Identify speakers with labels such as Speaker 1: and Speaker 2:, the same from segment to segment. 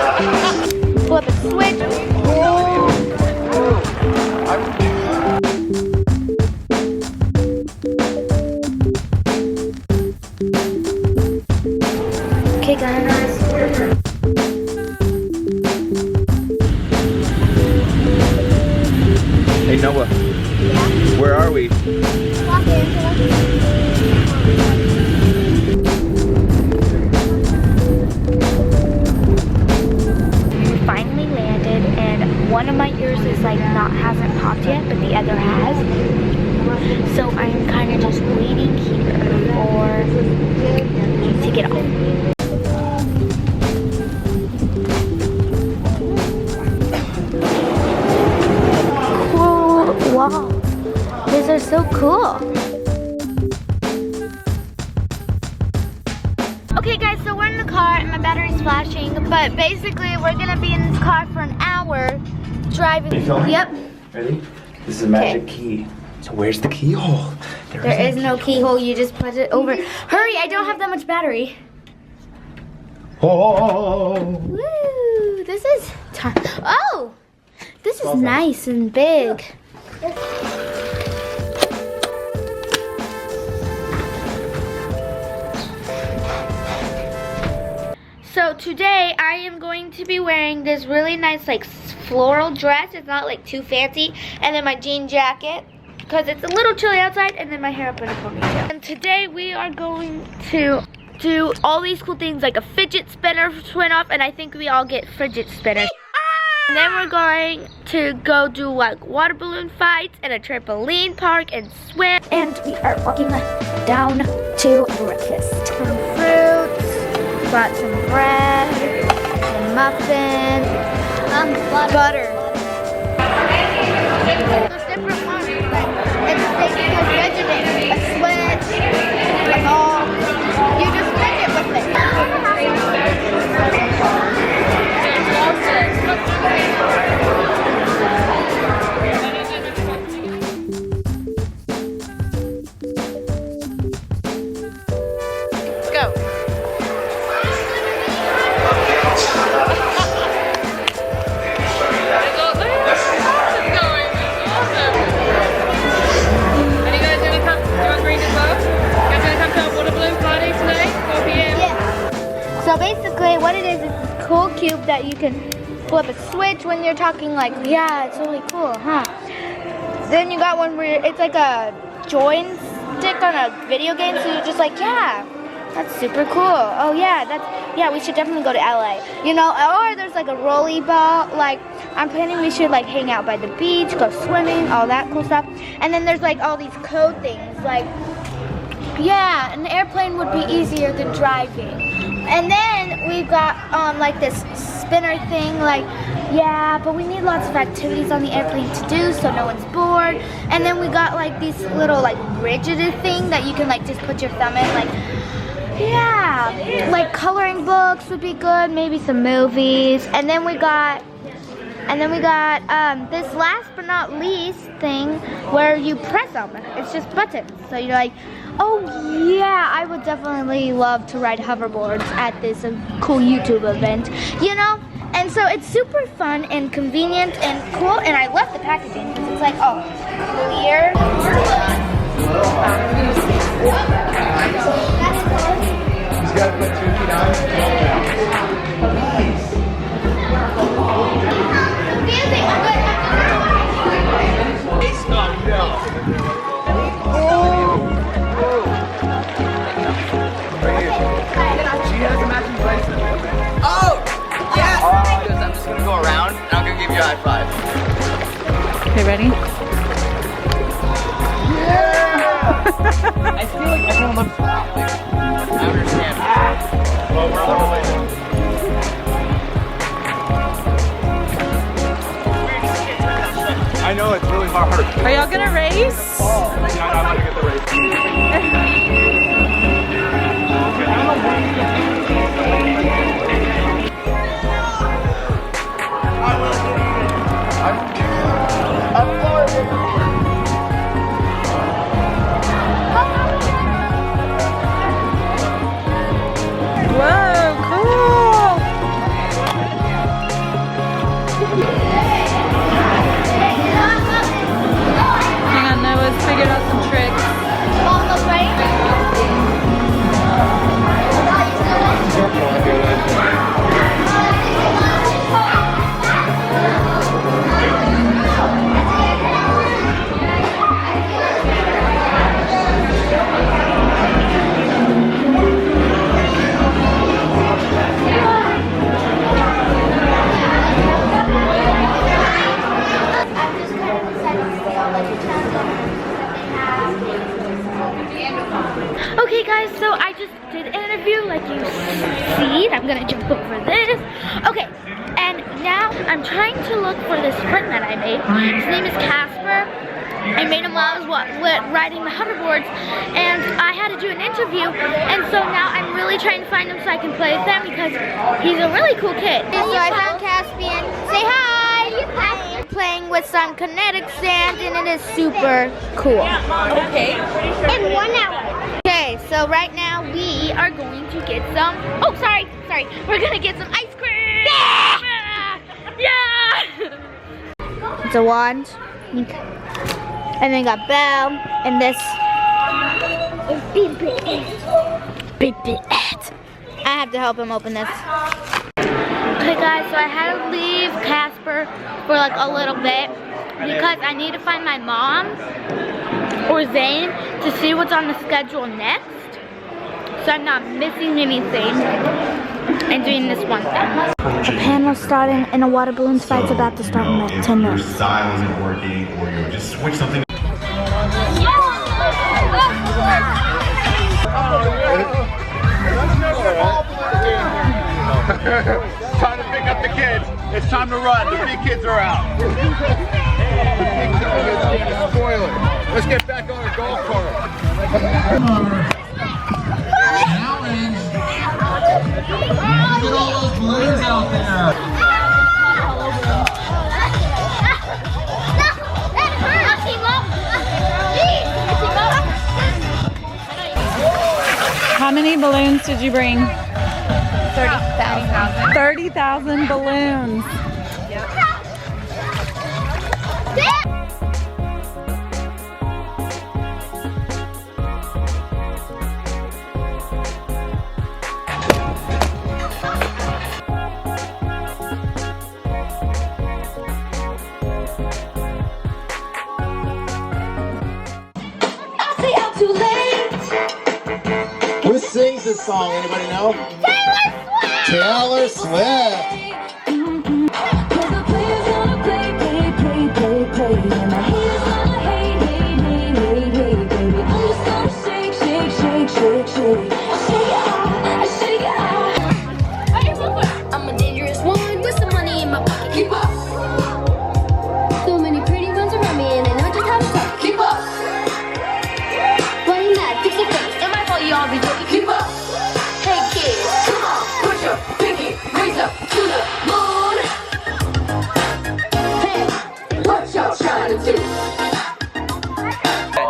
Speaker 1: Flip a switch. Okay, guys.
Speaker 2: Hey Noah.
Speaker 1: Yeah.
Speaker 2: Where are we?
Speaker 1: We finally landed, and one of my ears is like hasn't popped yet, but the other has. So I'm kind of just waiting here to get off. Wow, these are so cool. Okay guys, so we're in the car and my battery's flashing, but basically we're gonna be in this car for an hour driving.
Speaker 2: You filming?
Speaker 1: Yep.
Speaker 2: Ready? This is a magic key. So where's the keyhole?
Speaker 1: There is no keyhole, you just put it over. Hurry, I don't have that much battery.
Speaker 2: Oh!
Speaker 1: Woo, this is, oh, this is nice and big. So today I am going to be wearing this really nice like floral dress. It's not like too fancy. And then my jean jacket because it's a little chilly outside, and then my hair up in a ponytail. And today we are going to do all these cool things like a fidget spinner went off, and I think we all get fidget spinners. And then we're going to go do like water balloon fights and a trampoline park and swim. And we are walking down to breakfast. Some fruits, got some bread, some muffin, butter. There's different ones. Like, it's taking a fidgeting, a switch, a ball. You just fidget with it. So basically what it is this cool cube that you can flip a switch when you're talking like, yeah, it's really cool, huh? Then you got one where it's like a joystick on a video game, so you're just like, yeah, that's super cool. Oh yeah, we should definitely go to LA. You know, or there's like a rolly ball, like I'm planning we should like hang out by the beach, go swimming, all that cool stuff. And then there's like all these code things, like, yeah, an airplane would be easier than driving. And then we got like this spinner thing, like, yeah, but we need lots of activities on the airplane to do so no one's bored. And then we got like these little like rigid thing that you can like just put your thumb in, like, yeah, like coloring books would be good, maybe some movies. And then we got this last but not least thing where you press them. It's just buttons. So you're like, oh yeah, I would definitely love to ride hoverboards at this cool YouTube event, you know? And so it's super fun and convenient and cool, and I love the packaging because it's like, oh, clear.
Speaker 2: He's got to put 2 feet on. She has a matching bracelet.
Speaker 3: Oh! Yes! I'm just gonna go around and I'm gonna give you a high five.
Speaker 4: Okay, ready?
Speaker 2: I feel like everyone looks
Speaker 3: I understand.
Speaker 2: well, we're on the way. I know it's really hard.
Speaker 4: Are y'all gonna race?
Speaker 2: Yeah, I want to get the race.
Speaker 4: Whoa, cool!
Speaker 1: Okay, and now I'm trying to look for this friend that I made. His name is Casper. I made him while I was riding the hoverboards, and I had to do an interview, and so now I'm really trying to find him so I can play with him because he's a really cool kid. So I found Caspian. Say hi! Hi! Playing with some kinetic sand, and it is super cool.
Speaker 4: Okay.
Speaker 1: In 1 hour. Okay, so right now we are going to get some, oh sorry, we're gonna get some ice cream! Yeah! It's a wand. And then got Belle, and this is Big Ed. I have to help him open this. Okay guys, so I had to leave Casper for like a little bit because I need to find my mom or Zane to see what's on the schedule next, so I'm not missing anything and doing this one thing. The panel's starting and a water balloon fight's about to start in like 10 minutes.
Speaker 5: Your style isn't working, or you just switch something.
Speaker 2: Time to pick up the kids. It's time to run. The big kids are out. The big kids are gonna spoil it. Let's get back on our golf cart.
Speaker 5: Challenge. Get all those balloons out there.
Speaker 4: How many balloons did you bring?
Speaker 1: 30,000.
Speaker 4: 30,000 balloons.
Speaker 5: Who sings this song? Anybody know? Taylor Swift.
Speaker 6: I'm a dangerous one with some money in my pocket. Keep up. So many pretty ones around me, and I know just how to talk. Keep up. Why you mad? Fix your face. Am I fault you all be joking? Keep up. Hey kids, come on, put your pinky raise up to the moon. Hey, what y'all trying to do?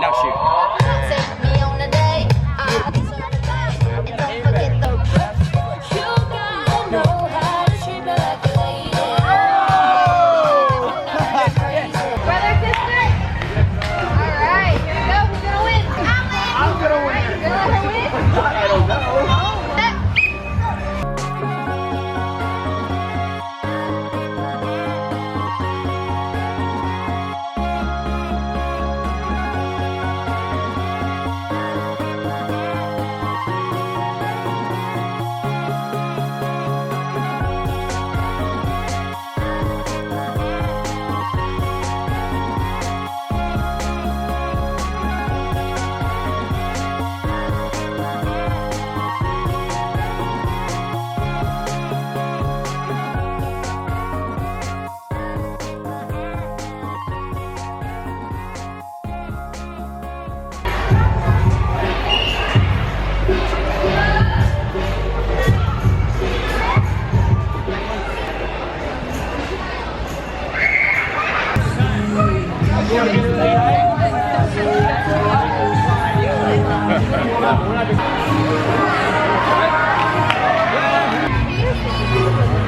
Speaker 3: Now shoot.
Speaker 6: Take me on a day. I'll be so and don't forget the rest. You gotta know how to treat me like a lady.
Speaker 1: Brother, sister? Alright, here we go. Who's gonna win?
Speaker 2: I'm gonna win.
Speaker 1: You're gonna let her win?
Speaker 2: I don't know.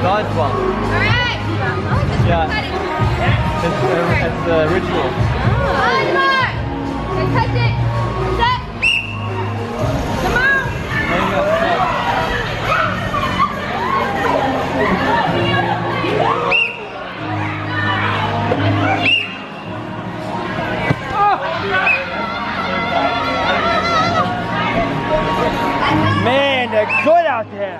Speaker 3: Dodgeball.
Speaker 1: Alright.
Speaker 3: Yeah. It's the ritual.
Speaker 1: One more. Okay, touch it. Set. Come on.
Speaker 3: Man, they're good out there.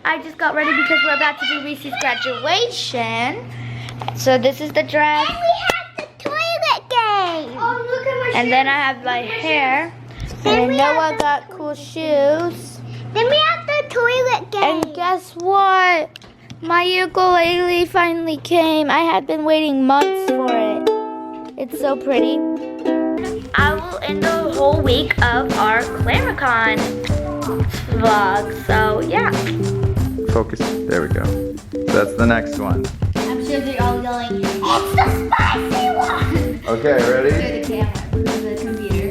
Speaker 1: I just got ready because we're about to do Reese's graduation. So this is the dress.
Speaker 6: And we have the toilet game. Oh, look at my shoes.
Speaker 1: And then I have my hair. And Noah got cool shoes.
Speaker 6: Then we have the toilet game.
Speaker 1: And guess what? My ukulele finally came. I had been waiting months for it. It's so pretty. I will end the whole week of our ClamaCon vlog. So yeah.
Speaker 7: Focus. There we go. That's the next one.
Speaker 1: I'm sure they're all going, it's the spicy one.
Speaker 7: Okay, ready?
Speaker 1: To the camera.